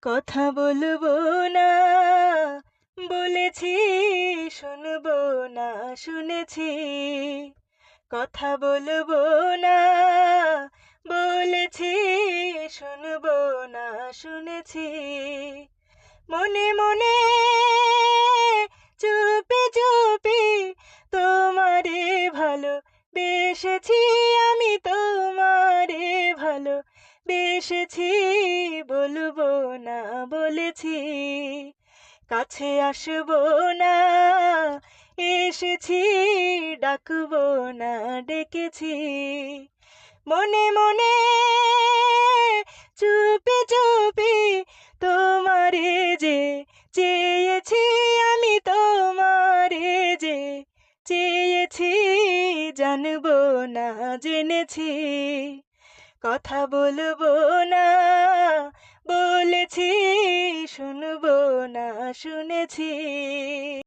কথা বলবো না বলেছি, শুনবো না শুনেছি। কথা বলবো না বলেছি, শুনবো না শুনেছি। মনে মনে চুপি চুপি তোমারে ভালো বেসেছি, আমি তোমারে ভালো বেসেছি। বলবো না বলেছি, কাছে আসবো না এসেছি, ডাকবো না ডেকেছি। মনে মনে চুপি চুপি তোমারে যে চেয়েছি, আমি তোমারে যে চেয়েছি। জানবো না জেনেছি, কথা বলবো না বলেছি, শুনবো না শুনেছি।